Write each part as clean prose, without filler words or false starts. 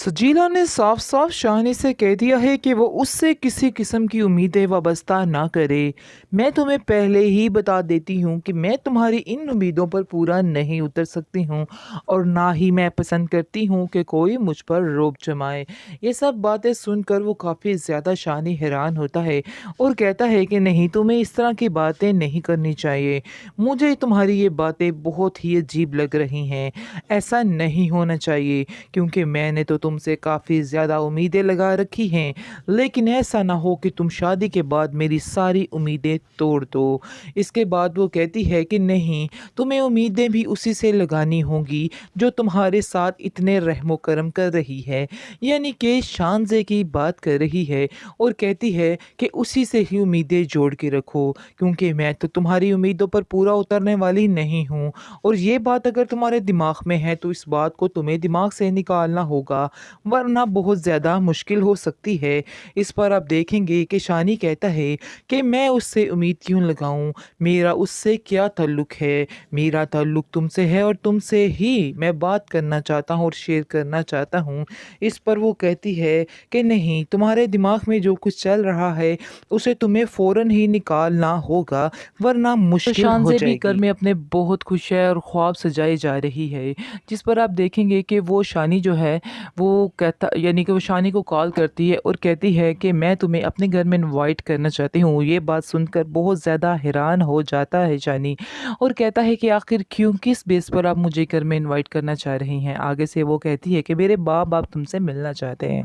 सजीला ने साफ साफ शाहनी से कह दिया है कि वो उससे किसी किस्म की उम्मीदें वाबस्ता ना करे। मैं तुम्हें पहले ही बता देती हूँ कि मैं तुम्हारी इन उम्मीदों पर पूरा नहीं उतर सकती हूँ और ना ही मैं पसंद करती हूँ कि कोई मुझ पर रोब जमाए। ये सब बातें सुनकर वो काफ़ी ज़्यादा शानी हैरान होता है और कहता है कि नहीं, तुम्हें इस तरह की बातें नहीं करनी चाहिए। मुझे तुम्हारी ये बातें बहुत ही अजीब लग रही हैं। ऐसा नहीं होना चाहिए क्योंकि मैंने तो तुमसे काफ़ी ज़्यादा उम्मीदें लगा रखी हैं, लेकिन ऐसा ना हो कि तुम शादी के बाद मेरी सारी उम्मीदें तोड़ दो। इसके बाद वो कहती है कि नहीं, तुम्हें उम्मीदें भी उसी से लगानी होंगी जो तुम्हारे साथ इतने रहमो करम कर रही है, यानी कि शानज़े की बात कर रही है और कहती है कि उसी से ही उम्मीदें जोड़ के रखो क्योंकि मैं तो तुम्हारी उम्मीदों पर पूरा उतरने वाली नहीं हूँ। और ये बात अगर तुम्हारे दिमाग में है तो इस बात को तुम्हें दिमाग से निकालना होगा, वरना बहुत ज़्यादा मुश्किल हो सकती है। इस पर आप देखेंगे कि शानी कहता है कि मैं उससे उम्मीद क्यों लगाऊं, मेरा उससे क्या ताल्लुक़ है। मेरा ताल्लुक़ तुमसे है और तुमसे ही मैं बात करना चाहता हूँ और शेयर करना चाहता हूँ। इस पर वो कहती है कि नहीं, तुम्हारे दिमाग में जो कुछ चल रहा है उसे तुम्हें फ़ौरन ही निकालना होगा, वरना मुश्किल हो शान से भी घर जाएगी। में अपने बहुत खुश है और ख्वाब सजाई जा रही है। जिस पर आप देखेंगे कि वो शानी जो है वो कहता यानी कि वो शानी को कॉल करती है और कहती है कि मैं तुम्हें अपने घर में इनवाइट करना चाहती हूँ। ये बात सुनकर बहुत ज़्यादा हैरान हो जाता है शानी और कहता है कि आखिर क्यों, किस बेस पर आप मुझे घर में इनवाइट करना चाह रही हैं। आगे से वो कहती है कि मेरे बाप बाप तुमसे मिलना चाहते हैं।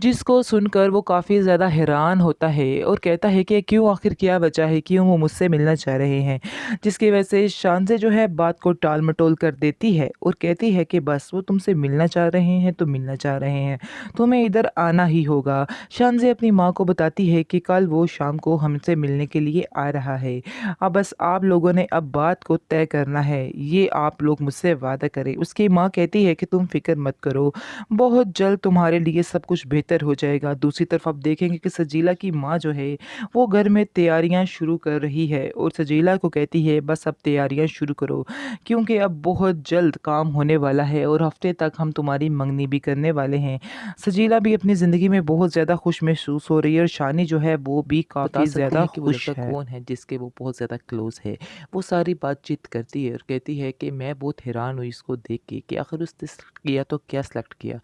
जिसको सुनकर वो काफ़ी ज़्यादा हैरान होता है और कहता है कि क्यों, आखिर क्या वजह है, क्यों वो मुझसे मिलना चाह रहे हैं। जिसकी वजह से शानज़े जो है बात को टाल-मटोल कर देती है और कहती है कि बस वो तुमसे मिलना चाह रहे हैं तो मिलना चाह रहे हैं, तुम्हें इधर आना ही होगा। शानज़े अपनी माँ को बताती है कि कल वो शाम को हमसे मिलने के लिए आ रहा है। अब बस आप लोगों ने अब बात को तय करना है, ये आप लोग मुझसे वादा करें। उसकी माँ कहती है कि तुम फ़िक्र मत करो, बहुत जल्द तुम्हारे लिए सब कुछ बेहतर हो जाएगा। दूसरी तरफ आप देखेंगे कि सजीला की माँ जो है वो घर में तैयारियां शुरू कर रही है और सजीला को कहती है बस अब तैयारियां शुरू करो क्योंकि अब बहुत जल्द काम होने वाला है और हफ्ते तक हम तुम्हारी मंगनी भी करने वाले हैं। सजीला भी अपनी ज़िंदगी में बहुत ज़्यादा खुश महसूस हो रही है और शानी जो है वो भी बता काफ़ी सकते ज़्यादा हैं कि वो खुश लड़का है। कौन है जिसके वो बहुत ज़्यादा क्लोज़ है। वो सारी बातचीत करती है और कहती है कि मैं बहुत हैरान हुई इसको देख के कि आखिर उसने सेलेक्ट किया तो क्या सेलेक्ट किया।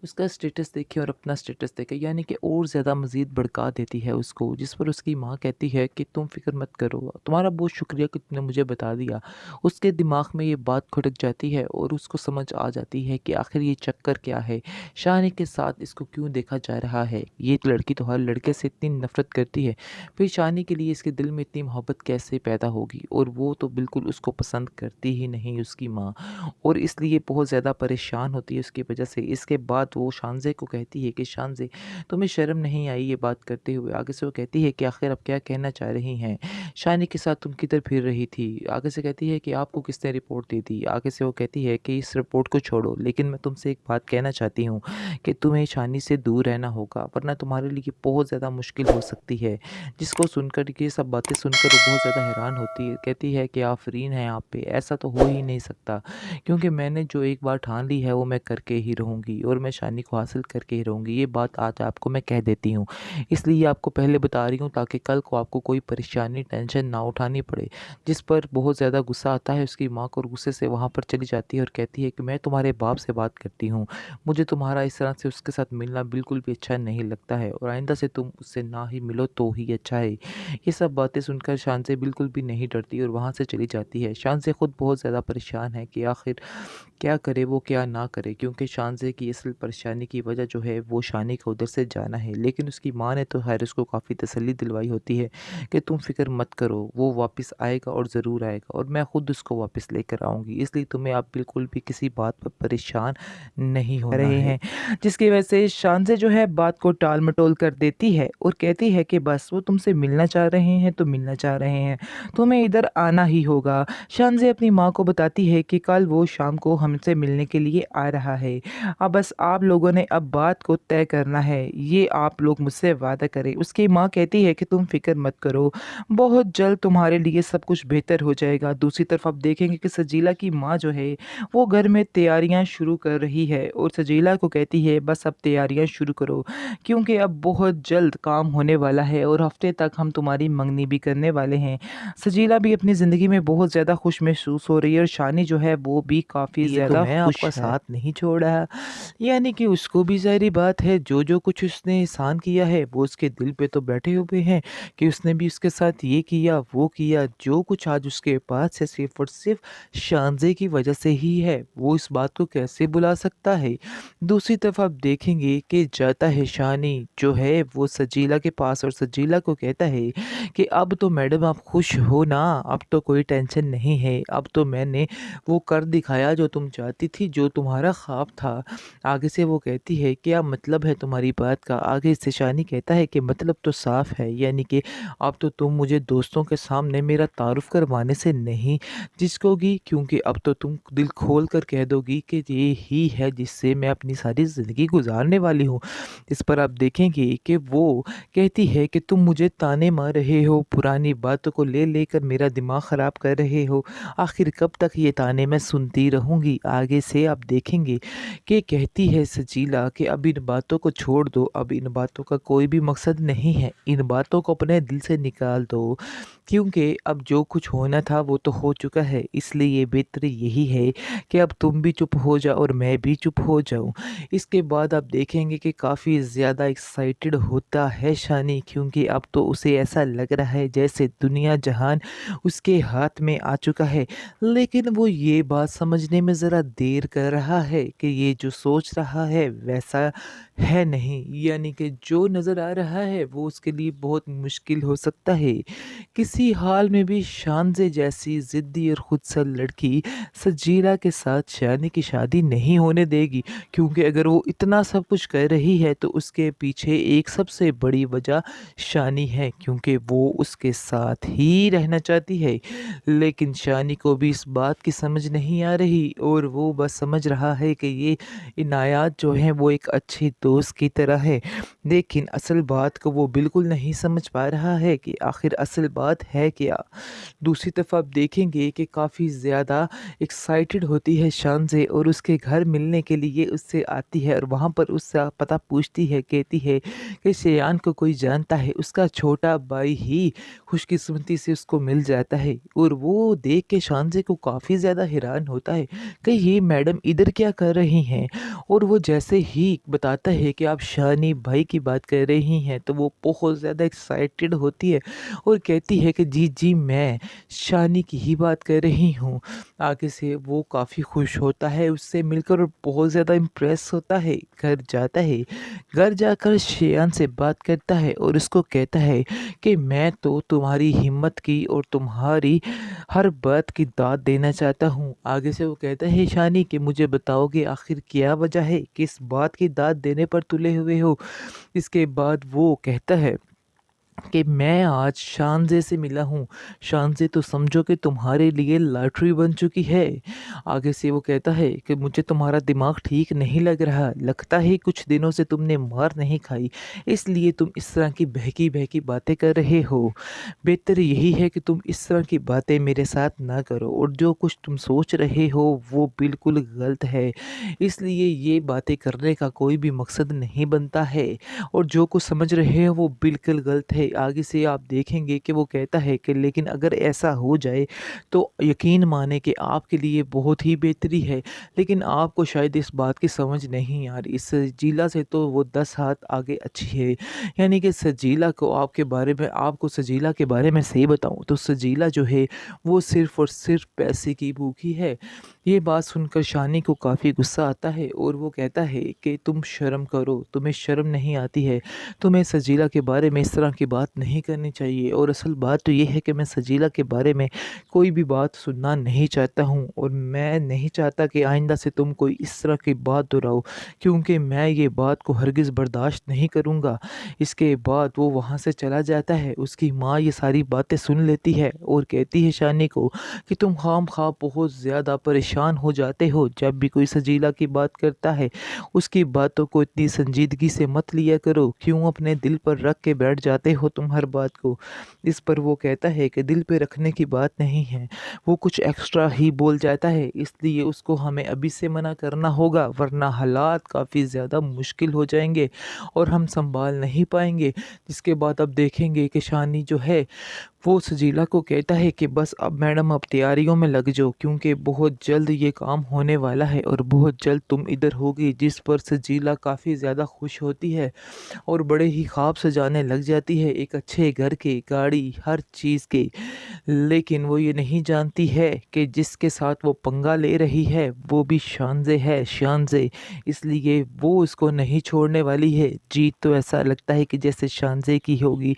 उसका स्टेटस देखे और अपना स्टेटस देखे, यानी कि और ज़्यादा मज़ीद भड़का देती है उसको। जिस पर उसकी माँ कहती है कि तुम फ़िक्र मत करो, तुम्हारा बहुत शुक्रिया कि तुमने मुझे बता दिया। उसके दिमाग में ये बात खटक जाती है और उसको समझ आ जाती है कि आखिर ये चक्कर क्या है, शानी के साथ इसको क्यों देखा जा रहा है। ये लड़की तो हर लड़के से इतनी नफ़रत करती है, फिर शानी के लिए इसके दिल में इतनी मोहब्बत कैसे पैदा होगी। और वो तो बिल्कुल उसको पसंद करती ही नहीं उसकी माँ, और इसलिए बहुत ज़्यादा परेशान होती है उसकी वजह से। इसके बाद वो शानज़े को कहती है कि शानज़े, तुम्हें शर्म नहीं आई ये बात करते हुए। आगे से वो कहती है कि आखिर आप क्या कहना चाह रही हैं, शानी के साथ तुम किधर फिर रही थी। आगे से कहती है कि आपको किसने रिपोर्ट दी थी। आगे से वो कहती है कि इस रिपोर्ट को छोड़ो, लेकिन मैं तुमसे एक बात कहना चाहती हूँ कि तुम्हें शानी से दूर रहना होगा, वरना तुम्हारे लिए बहुत ज़्यादा मुश्किल हो सकती है। जिसको सुनकर, ये सब बातें सुनकर वो बहुत ज़्यादा हैरान होती है। कहती है कि आफरीन है आप पे, ऐसा तो हो ही नहीं सकता क्योंकि मैंने जो एक बार ठान ली है वो मैं करके ही रहूँगी और मैं शानी को हासिल करके ही रहूँगी। ये बात आज आपको मैं कह देती हूँ, इसलिए आपको पहले बता रही हूँ ताकि कल को आपको कोई परेशानी टेंशन ना उठानी पड़े। जिस पर बहुत ज़्यादा गुस्सा आता है उसकी माँ को और गुस्से से वहाँ पर चली जाती है और कहती है कि मैं तुम्हारे बाप से बात करती हूँ, मुझे तुम्हारा इस तरह से उसके साथ मिलना बिल्कुल भी अच्छा नहीं लगता है और आइंदा से तुम उससे ना ही मिलो तो ही अच्छा है। ये सब बातें सुनकर शानज़े बिल्कुल भी नहीं डरती और वहाँ से चली जाती है। शानज़े खुद बहुत ज़्यादा परेशान है कि आखिर क्या करे वो, क्या ना करे, क्योंकि शानज़े की असल परेशानी की वजह जो है वो शानी का उधर से जाना है। लेकिन उसकी माँ ने तो खैर उसको काफ़ी तसल्ली दिलवाई होती है कि तुम फ़िक्र मत करो, वो वापस आएगा और ज़रूर आएगा और मैं खुद उसको वापस लेकर आऊँगी, इसलिए तुम्हें आप बिल्कुल भी किसी बात पर परेशान नहीं होना रहे है। हैं, जिसकी वजह से शानज़े जो है बात को टाल-मटोल कर देती है और कहती है कि बस वो तुमसे मिलना चाह रहे हैं तो मिलना चाह रहे हैं, तुम्हें इधर आना ही होगा। शानज़े अपनी माँ को बताती है कि कल वो शाम को हमसे मिलने के लिए आ रहा है। अब बस आप लोगों ने अब बात को तय करना है, ये आप लोग मुझसे वादा करें। उसकी माँ कहती है कि तुम फ़िक्र मत करो, बहुत जल्द तुम्हारे लिए सब कुछ बेहतर हो जाएगा। दूसरी तरफ आप देखेंगे कि सजीला की माँ जो है, वो घर में तैयारियाँ शुरू कर रही है और सजीला को कहती है बस अब तैयारियाँ शुरू करो, क्योंकि अब बहुत जल्द काम होने वाला है और हफ़्ते तक हम तुम्हारी मंगनी भी करने वाले हैं। सजीला भी अपनी ज़िंदगी में बहुत ज़्यादा खुश महसूस हो रही है और शानी जो है वो भी काफ़ी ये तो ज़्यादा मैं खुश आपका है। साथ नहीं छोड़ा। यानी कि उसको भी ज़ाहिर-सी बात है जो कुछ उसने एहसान किया है वो उसके दिल पे तो बैठे हुए हैं कि उसने भी उसके साथ ये किया, वो किया। जो कुछ आज उसके पास है सिर्फ़ और सिर्फ़ शानज़े की वज़ह से ही है। वो इस बात को कैसे भुला सकता है? दूसरी तरफ आप देखेंगे कि जाता है शानी जो है वो सजीला के पास और सजीला को कहता है कि अब तो मैडम आप खुश हो ना? अब तो कोई टेंशन नहीं है। अब तो मैंने वो कर दिखाया जो तुम चाहती थी, जो तुम्हारा ख्वाब था। आगे से वो कहती है क्या मतलब है तुम्हारी बात का? आगे से शानी कहता है कि मतलब तो साफ़ है, यानी कि अब तो तुम मुझे दोस्तों के सामने मेरा तारुफ़ करवाने से नहीं झिझकोगी, क्योंकि अब तो तुम दिल खोल कर कह दोगी कि ये ही है जिससे मैं अपनी सारी ज़िंदगी गुज़ारने वाली हूँ। इस पर आप देखेंगे कि वो कहती है कि तुम मुझे ताने मार रहे हो, पुरानी बातों को ले लेकर मेरा दिमाग ख़राब कर रहे हो। आखिर कब तक ये ताने मैं सुनती रहूँगी? आगे से आप देखेंगे कि कहती है सजीला कि अब इन बातों को छोड़ दो, अब इन बातों का कोई भी मकसद नहीं है। इन बातों को अपने दिल से निकाल दो, क्योंकि अब जो कुछ होना था वो तो हो चुका है। इसलिए बेहतर यही है कि अब तुम भी चुप हो जाओ और मैं भी चुप हो जाऊँ। इसके बाद आप देखेंगे कि काफ़ी ज़्यादा एक्साइटेड होता है शानी, क्योंकि अब तो उसे ऐसा लग रहा है जैसे दुनिया जहान उसके हाथ में आ चुका है। लेकिन वो ये बात समझने में ज़रा देर कर रहा है कि ये जो सोच रहा है वैसा है नहीं, यानी कि जो नज़र आ रहा है वो उसके लिए बहुत मुश्किल हो सकता है। किसी हाल में भी शानज़े जैसी ज़िद्दी और खुदसर लड़की सजीला के साथ शानी की शादी नहीं होने देगी, क्योंकि अगर वो इतना सब कुछ कर रही है तो उसके पीछे एक सबसे बड़ी वजह शानी है, क्योंकि वो उसके साथ ही रहना चाहती है। लेकिन शानी को भी इस बात की समझ नहीं आ रही और वो बस समझ रहा है कि ये इनायत जो है वो एक अच्छे दोस्त की तरह है। लेकिन असल बात को वो बिल्कुल नहीं समझ पा रहा है कि आखिर असल बात है क्या। दूसरी तरफ आप देखेंगे कि काफ़ी ज़्यादा एक्साइटेड होती है शानज़े और उसके घर मिलने के लिए उससे आती है और वहाँ पर उससे पता पूछती है, कहती है कि शेयान को कोई जानता है। उसका छोटा भाई ही खुशकिस्मती से उसको मिल जाता है और वो देख के शानज़े को काफ़ी ज़्यादा हैरान होता है कि ये मैडम इधर क्या कर रही हैं। और वो जैसे ही बताता है कि आप शानी भाई की बात कर रही हैं तो वो बहुत ज़्यादा एक्साइटेड होती है और कहती है कि जी जी मैं शानी की ही बात कर रही हूँ। आगे से वो काफ़ी खुश होता है उससे मिलकर और बहुत ज़्यादा इम्प्रेस होता है। घर जाता है, घर जाकर शेयान से बात करता है और उसको कहता है कि मैं तो तुम्हारी हिम्मत की और तुम्हारी हर बात की दाद देना चाहता हूँ। आगे से वो कहता है शानी कि मुझे बताओगे आखिर क्या वजह है, किस बात की दाद देने पर तुले हुए हो। इसके बाद वो कहता है कि मैं आज शानज़े से मिला हूँ। शानज़े तो समझो कि तुम्हारे लिए लॉटरी बन चुकी है। आगे से वो कहता है कि मुझे तुम्हारा दिमाग ठीक नहीं लग रहा। लगता है कुछ दिनों से तुमने मार नहीं खाई, इसलिए तुम इस तरह की बहकी-बहकी बातें कर रहे हो। बेहतर यही है कि तुम इस तरह की बातें मेरे साथ ना करो और जो कुछ तुम सोच रहे हो वो बिल्कुल गलत है। इसलिए ये बातें करने का कोई भी मकसद नहीं बनता है और जो कुछ समझ रहे हो वो बिल्कुल गलत है। आगे से आप देखेंगे कि वो कहता है कि लेकिन अगर ऐसा हो जाए तो यकीन माने कि आपके लिए बहुत ही बेहतरी है, लेकिन आपको शायद इस बात की समझ नहीं आ रही। इस सजीला से तो वो 10 हाथ आगे अच्छी है। यानी कि सजीला को आपके बारे में आपको सजीला के बारे में सही बताऊँ तो सजीला जो है वो सिर्फ़ और सिर्फ़ पैसे की भूखी है। ये बात सुनकर शानी को काफ़ी गुस्सा आता है और वो कहता है कि तुम शर्म करो, तुम्हें शर्म नहीं आती है। तुम्हें सजीला के बारे में इस तरह की बात नहीं करनी चाहिए और असल बात तो ये है कि मैं सजीला के बारे में कोई भी बात सुनना नहीं चाहता हूँ और मैं नहीं चाहता कि आइंदा से तुम कोई इस तरह की बात दोहराओ, क्योंकि मैं ये बात को हरगिज़ बर्दाश्त नहीं करूँगा। इसके बाद वो वहाँ से चला जाता है। उसकी माँ ये सारी बातें सुन लेती है और कहती है शानी को कि तुम खामखा बहुत ज़्यादा परेशान परेशान हो जाते हो जब भी कोई सजीला की बात करता है। उसकी बातों को इतनी संजीदगी से मत लिया करो, क्यों अपने दिल पर रख के बैठ जाते हो तुम हर बात को। इस पर वो कहता है कि दिल पे रखने की बात नहीं है, वो कुछ एक्स्ट्रा ही बोल जाता है, इसलिए उसको हमें अभी से मना करना होगा, वरना हालात काफ़ी ज़्यादा मुश्किल हो जाएंगे और हम संभाल नहीं पाएंगे। जिसके बाद अब देखेंगे कि शानी जो है वो सजीला को कहता है कि बस अब मैडम आप तैयारियों में लग जाओ, क्योंकि बहुत जल्द ये काम होने वाला है और बहुत जल्द तुम इधर होगी। जिस पर सजीला काफ़ी ज़्यादा खुश होती है और बड़े ही ख्वाब सजाने लग जाती है, एक अच्छे घर के, गाड़ी, हर चीज़ के। लेकिन वो ये नहीं जानती है कि जिसके साथ वो पंगा ले रही है वो भी शानज़े है, शानज़े। इसलिए वो उसको नहीं छोड़ने वाली है। जीत तो ऐसा लगता है कि जैसे शानज़े की होगी,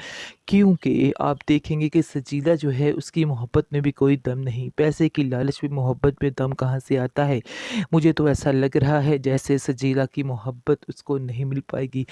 क्योंकि आप देखेंगे कि सजीला जो है उसकी मोहब्बत में भी कोई दम नहीं। पैसे की लालच में मोहब्बत में दम कहाँ से आता है? मुझे तो ऐसा लग रहा है जैसे सजीला की मोहब्बत उसको नहीं मिल पाएगी।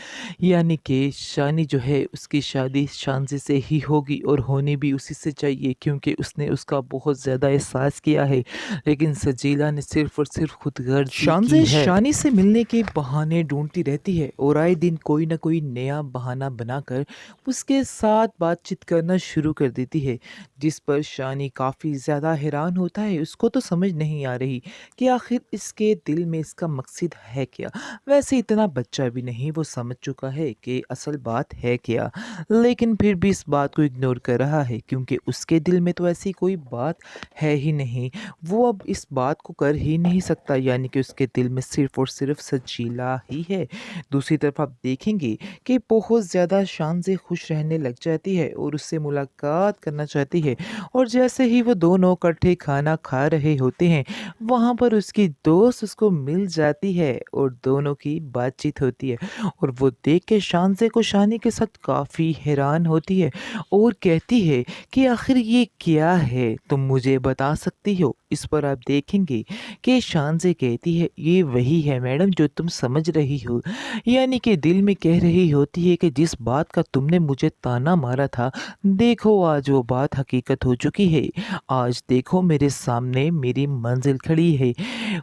यानी कि शानी जो है उसकी शादी शानज़ी से ही होगी और होनी भी उसी से चाहिए, क्योंकि उसने उसका बहुत ज़्यादा एहसास किया है। लेकिन सजीला ने सिर्फ़ और सिर्फ़ खुदगर्ज़ी की शानज़े है। शानी से मिलने के बहाने ढूँढती रहती है और आए दिन कोई न कोई नया बहाना बनाकर उसके साथ बातचीत करना शुरू कर देती है, जिस पर शानी काफ़ी ज़्यादा हैरान होता है। उसको तो समझ नहीं आ रही कि आखिर इसके दिल में इसका मकसद है क्या? वैसे इतना बच्चा भी नहीं, वो समझ चुका है कि असल बात है क्या, लेकिन फिर भी इस बात को इग्नोर कर रहा है, क्योंकि उसके दिल में तो ऐसी कोई बात है ही नहीं। वो अब इस बात को कर ही नहीं सकता, यानी कि उसके दिल में सिर्फ़ और सिर्फ़ सजीला ही है। दूसरी तरफ आप देखेंगे कि बहुत ज़्यादा शान से खुश रहने लग जाती है और उससे मुलाकात करना चाहती है, और जैसे ही वो दोनों इकट्ठे खाना खा रहे होते हैं, वहाँ पर उसकी दोस्त उसको मिल जाती है और दोनों की बातचीत होती है। और वो देख के शानज़े को शानी के साथ काफ़ी हैरान होती है और कहती है कि आखिर ये क्या है, तुम मुझे बता सकती हो? इस पर आप देखेंगे कि शानज़े कहती है, ये वही है मैडम जो तुम समझ रही हो। यानी कि दिल में कह रही होती है कि जिस बात का तुमने मुझे ताना मारा था, देखो आज वो बात हकीकत हो चुकी है। आज देखो मेरे सामने मेरी मंजिल खड़ी है।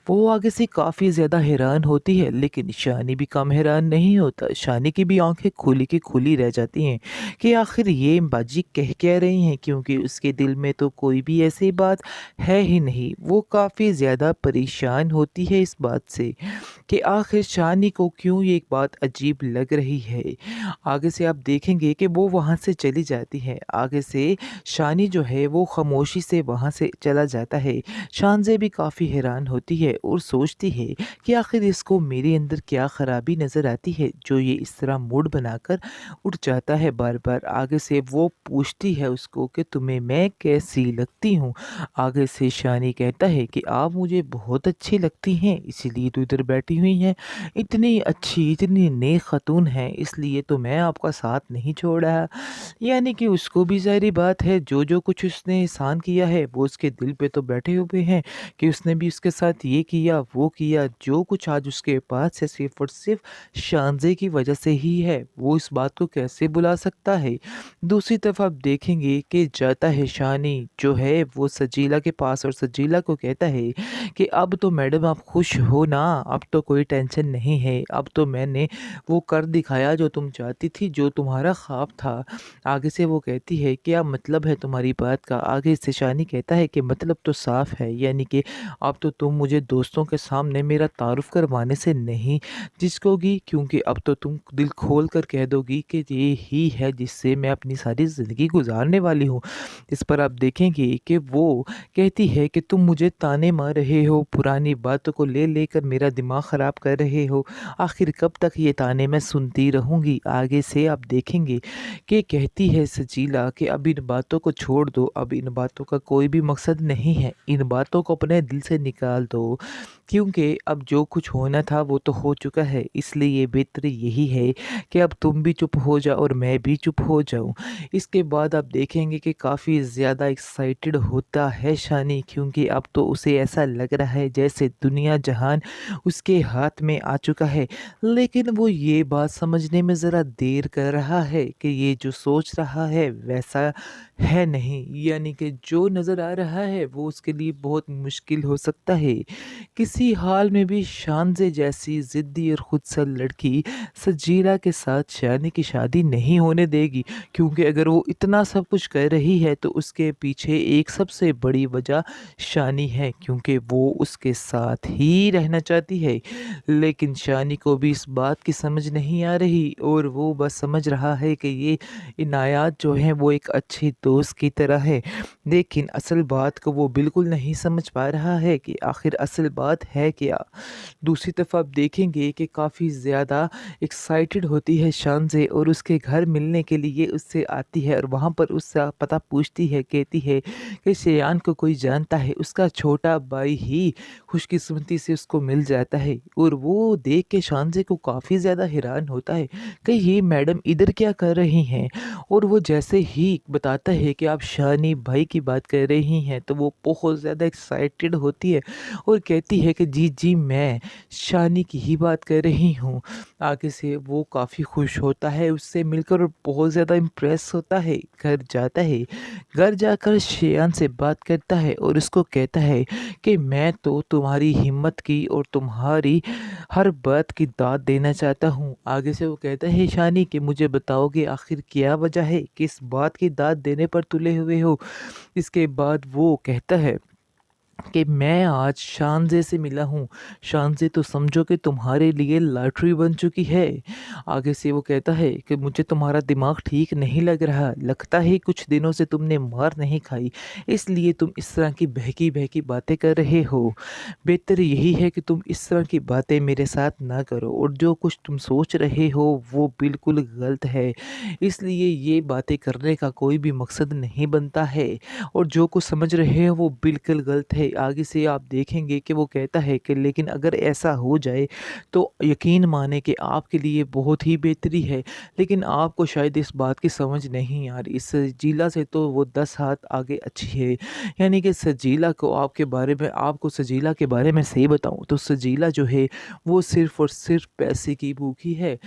वो आगे से काफ़ी ज़्यादा हैरान होती है, लेकिन शानी भी कम हैरान नहीं होता। शानी की भी आंखें खुली की खुली रह जाती हैं कि आखिर ये बाजी कह क्या रही हैं, क्योंकि उसके दिल में तो कोई भी ऐसी बात है ही नहीं। वो काफ़ी ज़्यादा परेशान होती है इस बात से कि आखिर शानी को क्यों ये एक बात अजीब लग रही है। आगे से आप देखेंगे कि वो वहाँ से चली जाती है। आगे से शानी जो है वो खामोशी से वहाँ से चला जाता है। शानज़े भी काफ़ी हैरान होती है और सोचती है कि आखिर इसको मेरे अंदर क्या ख़राबी नज़र आती है जो ये इस तरह मूड बनाकर उठ जाता है बार-बार। आगे से वो पूछती है उसको कि तुम्हें मैं कैसी लगती हूँ? आगे से शानी कहता है कि आप मुझे बहुत अच्छी लगती हैं, इसीलिए तो इधर बैठी हुई हैं। इतनी अच्छी, इतनी नेक ख़ातून हैं, इसलिए तो मैं आपका साथ नहीं छोड़ रहा। यानी कि उसको भी ज़ाहिर-सी बात है, जो-जो कुछ उसने एहसान किया है, वो उसके दिल पे तो बैठे हुए हैं कि उसने भी उसके साथ ये किया, वो किया। जो कुछ आज उसके पास है, सिर्फ़ और सिर्फ़ शानज़े की वजह से ही है। वो इस बात को कैसे भुला सकता है? दूसरी तरफ आप देखेंगे कि जाता है शानी जो है वो सजीला के पास और सजीला को कहता है कि अब तो मैडम आप खुश हो ना, अब तो कोई टेंशन नहीं है, अब तो मैंने वो कर दिखाया जो तुम चाहती थी, जो तुम्हारा ख्वाब था। आगे से वो कहती है क्या मतलब है तुम्हारी बात का? आगे से शानी कहता है कि मतलब तो साफ है, यानी कि अब तो तुम मुझे दोस्तों के सामने मेरा तारुफ करवाने से नहीं झिझकोगी, क्योंकि अब तो तुम दिल खोल कर कह दोगी कि ये ही है जिससे मैं अपनी सारी ज़िंदगी गुजारने वाली हूँ। इस पर आप देखेंगे कि वो कहती है कि तुम मुझे ताने मार रहे हो, पुरानी बातों को ले लेकर मेरा दिमाग ख़राब कर रहे हो। आखिर कब तक ये ताने मैं सुनती रहूँगी? आगे से आप देखेंगे कि कहती है सजीला कि अब इन बातों को छोड़ दो, अब इन बातों का कोई भी मकसद नहीं है। इन बातों को अपने दिल से निकाल दो क्योंकि अब जो कुछ होना था वो तो हो चुका है, इसलिए बेहतर यही है कि अब तुम भी चुप हो जाओ और मैं भी चुप हो जाऊँ। इसके बाद आप देखेंगे कि काफ़ी ज़्यादा एक्साइटेड होता है शानी, क्योंकि अब तो उसे ऐसा लग रहा है जैसे दुनिया जहान उसके हाथ में आ चुका है। लेकिन वो ये बात समझने में ज़रा देर कर रहा है कि ये जो सोच रहा है वैसा है नहीं, यानी कि जो नज़र आ रहा है वो उसके लिए बहुत मुश्किल हो सकता है। किसी हाल में भी शानज़े जैसी ज़िद्दी और खुदसर लड़की सजीला के साथ शानी की शादी नहीं होने देगी, क्योंकि अगर वो इतना सब कुछ कर रही है तो उसके पीछे एक सबसे बड़ी वजह शानी है, क्योंकि वो उसके साथ ही रहना चाहती है। लेकिन शानी को भी इस बात की समझ नहीं आ रही और वो बस समझ रहा है कि ये इनायत जो है वो एक अच्छे दोस्त की तरह है। लेकिन असल बात को वो बिल्कुल नहीं समझ पा रहा है कि आखिर असल बात है क्या। दूसरी तरफ आप देखेंगे कि काफ़ी ज़्यादा एक्साइटेड होती है शानज़े और उसके घर मिलने के लिए उससे आती है और वहाँ पर उसका पता पूछती है, कहती है कि शेयान को कोई जानता है। उसका छोटा भाई ही खुशकिस्मती से उसको मिल जाता है और वो देख के शानज़े को काफ़ी ज़्यादा हैरान होता है कि ये मैडम इधर क्या कर रही हैं। और वो जैसे ही बताता है कि आप शानी भाई की बात कर रही हैं तो वो बहुत ज़्यादा एक्साइटेड होती है और कहती है कि जी जी मैं शानी की ही बात कर रही हूँ। आगे से वो काफ़ी खुश होता है उससे मिलकर और बहुत ज़्यादा इम्प्रेस होता है। घर जाता है, घर जाकर शेयान से बात करता है और उसको कहता है कि मैं तो तुम्हारी हिम्मत की और तुम्हारी हर बात की दाद देना चाहता हूँ। आगे से वो कहता है शानी कि मुझे बताओगे आखिर क्या वजह है, किस बात की दाद देने पर तुले हुए हो। इसके बाद वो कहता है कि मैं आज शानज़े से मिला हूँ। शानज़े तो समझो कि तुम्हारे लिए लॉटरी बन चुकी है। आगे से वो कहता है कि मुझे तुम्हारा दिमाग ठीक नहीं लग रहा। लगता है कुछ दिनों से तुमने मार नहीं खाई, इसलिए तुम इस तरह की बहकी-बहकी बातें कर रहे हो। बेहतर यही है कि तुम इस तरह की बातें मेरे साथ ना करो और जो कुछ तुम सोच रहे हो वो बिल्कुल गलत है। इसलिए ये बातें करने का कोई भी मकसद नहीं बनता है और जो कुछ समझ रहे हो वो बिल्कुल गलत है। आगे से आप देखेंगे कि वो कहता है कि लेकिन अगर ऐसा हो जाए तो यकीन माने कि आपके लिए बहुत ही बेहतरी है, लेकिन आपको शायद इस बात की समझ नहीं आ रही। सजीला से तो वो 10 हाथ आगे अच्छी है। यानी कि सजीला को आपके बारे में आपको सजीला के बारे में सही बताऊँ तो सजीला जो है वो सिर्फ़ और सिर्फ़ पैसे की भूखी है।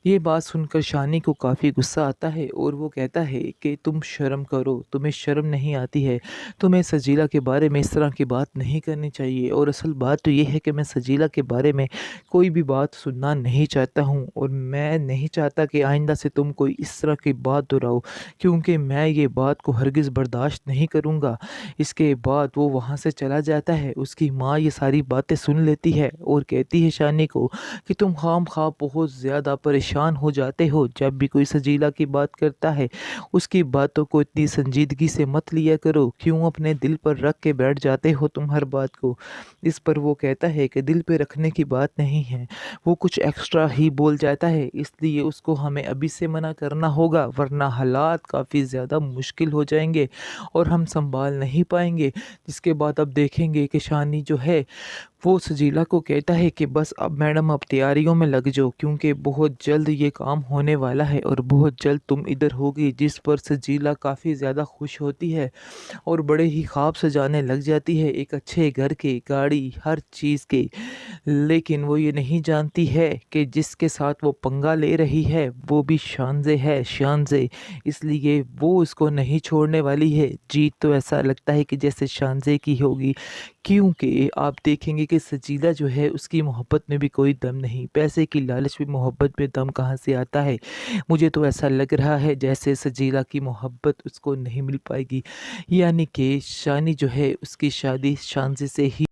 ये बात सुनकर शानी को काफ़ी गुस्सा आता है और वो कहता है कि तुम शर्म करो, तुम्हें शर्म नहीं आती है। तुम्हें सजीला के बारे में इस तरह की बात नहीं करनी चाहिए और असल बात तो ये है कि मैं सजीला के बारे में कोई भी बात सुनना नहीं चाहता हूँ और मैं नहीं चाहता कि आइंदा से तुम कोई इस तरह की बात दोहराओ, क्योंकि मैं ये बात को हरगिज़ बर्दाश्त नहीं करूँगा। इसके बाद वो वहाँ से चला जाता है। उसकी माँ ये सारी बातें सुन लेती है और कहती है शानी को कि तुम खामखा बहुत ज़्यादा परेशान हो जाते हो जब भी कोई सजीला की बात करता है। उसकी बातों को इतनी संजीदगी से मत लिया करो, क्यों अपने दिल पर रख के बैठ जाते हो तुम हर बात को। इस पर वो कहता है कि दिल पे रखने की बात नहीं है, वो कुछ एक्स्ट्रा ही बोल जाता है, इसलिए उसको हमें अभी से मना करना होगा वरना हालात काफ़ी ज़्यादा मुश्किल हो जाएंगे और हम संभाल नहीं पाएंगे। जिसके बाद अब देखेंगे कि शानी जो है वो सजीला को कहता है कि बस अब मैडम आप तैयारियों में लग जाओ, क्योंकि बहुत जल्द ये काम होने वाला है और बहुत जल्द तुम इधर होगी। जिस पर सजीला काफ़ी ज़्यादा खुश होती है और बड़े ही ख्वाब सजाने लग जाती है एक अच्छे घर के, गाड़ी, हर चीज़ के। लेकिन वो ये नहीं जानती है कि जिसके साथ वो पंगा ले रही है वो भी शानज़े है, शानज़े। इसलिए वो उसको नहीं छोड़ने वाली है। जीत तो ऐसा लगता है कि जैसे शानज़े की होगी, क्योंकि आप देखेंगे कि सजीला जो है उसकी मोहब्बत में भी कोई दम नहीं। पैसे की लालच में मोहब्बत में दम कहाँ से आता है? मुझे तो ऐसा लग रहा है जैसे सजीला की मोहब्बत उसको नहीं मिल पाएगी। यानी कि शानी जो है उसकी शादी शानज़े से ही